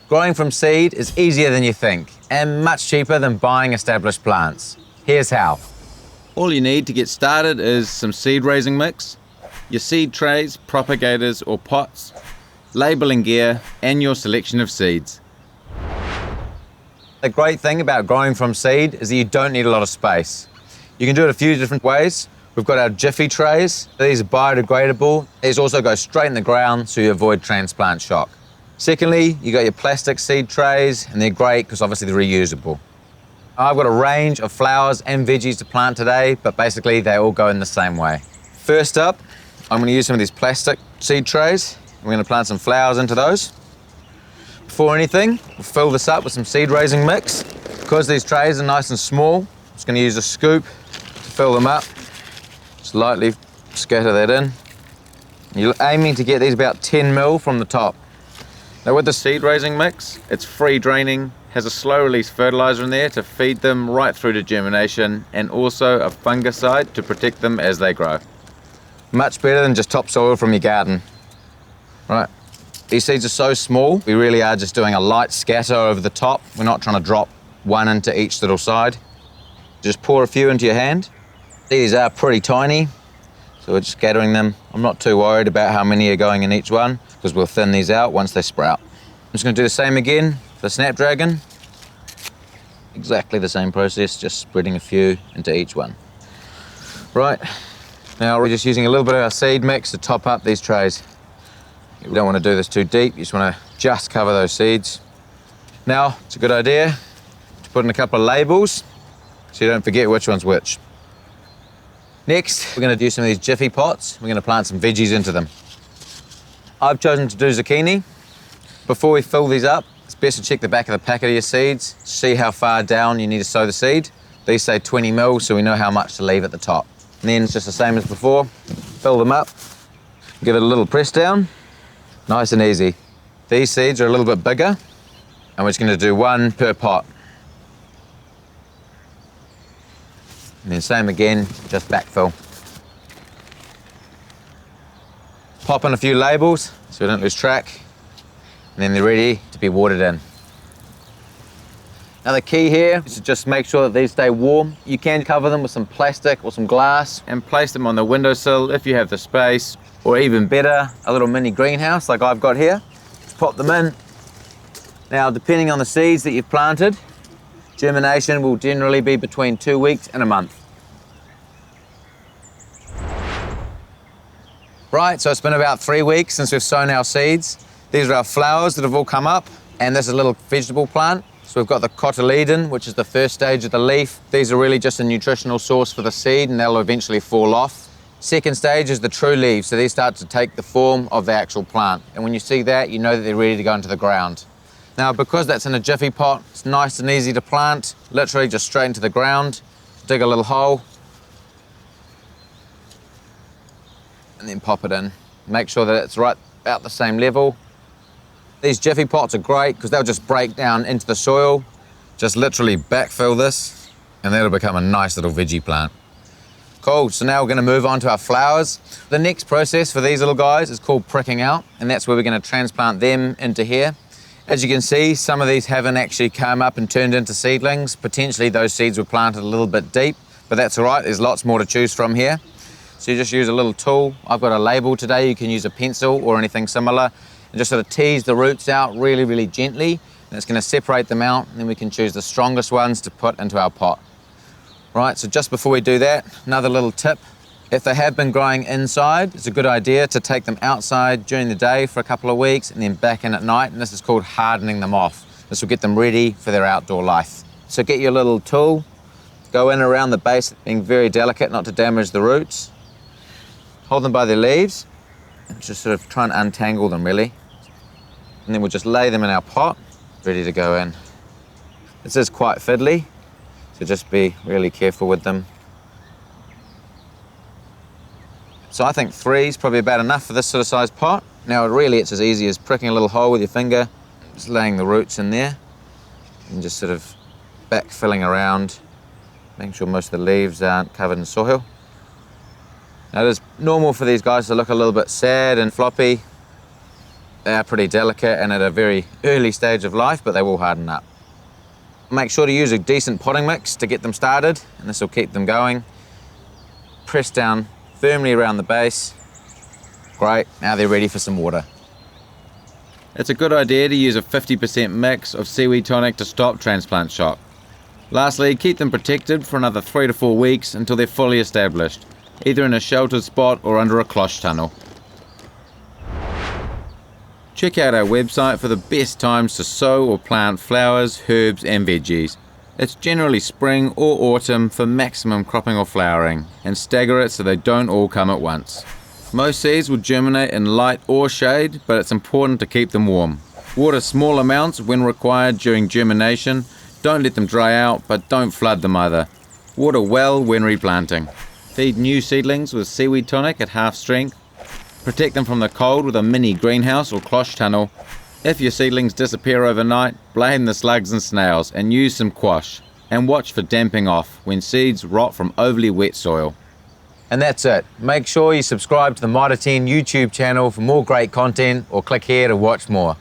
Growing from seed is easier than you think and much cheaper than buying established plants. Here's how. All you need to get started is some seed raising mix, your seed trays, propagators or pots, labelling gear and your selection of seeds. The great thing about growing from seed is that you don't need a lot of space. You can do it a few different ways. We've got our Jiffy trays. These are biodegradable. These also go straight in the ground so you avoid transplant shock. Secondly, you got your plastic seed trays, and they're great because obviously they're reusable. I've got a range of flowers and veggies to plant today, but basically they all go in the same way. First up, I'm going to use some of these plastic seed trays. We're going to plant some flowers into those. Before anything, we'll fill this up with some seed raising mix. Because these trays are nice and small, I'm just going to use a scoop to fill them up. Just lightly scatter that in. You're aiming to get these about 10 mil from the top. Now with the seed raising mix, it's free draining, has a slow release fertilizer in there to feed them right through to germination, and also a fungicide to protect them as they grow. Much better than just topsoil from your garden. Right, these seeds are so small, we really are just doing a light scatter over the top. We're not trying to drop one into each little side. Just pour a few into your hand. These are pretty tiny, so we're just scattering them. I'm not too worried about how many are going in each one, because we'll thin these out once they sprout. I'm just going to do the same again for Snapdragon. Exactly the same process, just spreading a few into each one. Right, now we're just using a little bit of our seed mix to top up these trays. We don't want to do this too deep, you just want to just cover those seeds. Now, it's a good idea to put in a couple of labels so you don't forget which one's which. Next, we're going to do some of these Jiffy pots. We're going to plant some veggies into them. I've chosen to do zucchini. Before we fill these up, it's best to check the back of the packet of your seeds, see how far down you need to sow the seed. These say 20 mil, so we know how much to leave at the top. And then it's just the same as before, fill them up, give it a little press down, nice and easy. These seeds are a little bit bigger, and we're just going to do one per pot. And then same again, just backfill. Pop in a few labels so we don't lose track, and then they're ready to be watered in. Now the key here is to just make sure that these stay warm. You can cover them with some plastic or some glass and place them on the windowsill if you have the space, or even better, a little mini greenhouse like I've got here. Just pop them in. Now depending on the seeds that you've planted, germination will generally be between 2 weeks and a month. Right, so it's been about 3 weeks since we've sown our seeds. These are our flowers that have all come up, and this is a little vegetable plant. So we've got the cotyledon, which is the first stage of the leaf. These are really just a nutritional source for the seed, and they'll eventually fall off. Second stage is the true leaves, so these start to take the form of the actual plant. And when you see that, you know that they're ready to go into the ground. Now, because that's in a Jiffy pot, it's nice and easy to plant, literally just straight into the ground. Dig a little hole, and then pop it in. Make sure that it's right about the same level. These Jiffy pots are great because they'll just break down into the soil. Just literally backfill this, and that'll become a nice little veggie plant. Cool, so now we're going to move on to our flowers. The next process for these little guys is called pricking out, and that's where we're going to transplant them into here. As you can see, some of these haven't actually come up and turned into seedlings. Potentially those seeds were planted a little bit deep, but that's all right, there's lots more to choose from here. So you just use a little tool. I've got a label today, you can use a pencil or anything similar, and just sort of tease the roots out really, really gently, and it's going to separate them out, and then we can choose the strongest ones to put into our pot. Right, so just before we do that, another little tip. If they have been growing inside, it's a good idea to take them outside during the day for a couple of weeks and then back in at night, and this is called hardening them off. This will get them ready for their outdoor life. So get your little tool, go in around the base, being very delicate not to damage the roots. Hold them by their leaves and just sort of try and untangle them really. And then we'll just lay them in our pot, ready to go in. This is quite fiddly, so just be really careful with them. So I think 3 is probably about enough for this sort of size pot. Now really it's as easy as pricking a little hole with your finger, just laying the roots in there, and just sort of backfilling around, making sure most of the leaves aren't covered in soil. Now it is normal for these guys to look a little bit sad and floppy. They are pretty delicate and at a very early stage of life, but they will harden up. Make sure to use a decent potting mix to get them started, and this will keep them going. Press down firmly around the base. Great, now they're ready for some water. It's a good idea to use a 50% mix of seaweed tonic to stop transplant shock. Lastly, keep them protected for another 3 to 4 weeks until they're fully established, either in a sheltered spot or under a cloche tunnel. Check out our website for the best times to sow or plant flowers, herbs and veggies. It's generally spring or autumn for maximum cropping or flowering, and stagger it so they don't all come at once. Most seeds will germinate in light or shade, but it's important to keep them warm. Water small amounts when required during germination. Don't let them dry out, but don't flood them either. Water well when replanting. Feed new seedlings with seaweed tonic at half strength. Protect them from the cold with a mini greenhouse or cloche tunnel. If your seedlings disappear overnight, blame the slugs and snails and use some quash. And watch for damping off when seeds rot from overly wet soil. And that's it. Make sure you subscribe to the Mitre YouTube channel for more great content, or click here to watch more.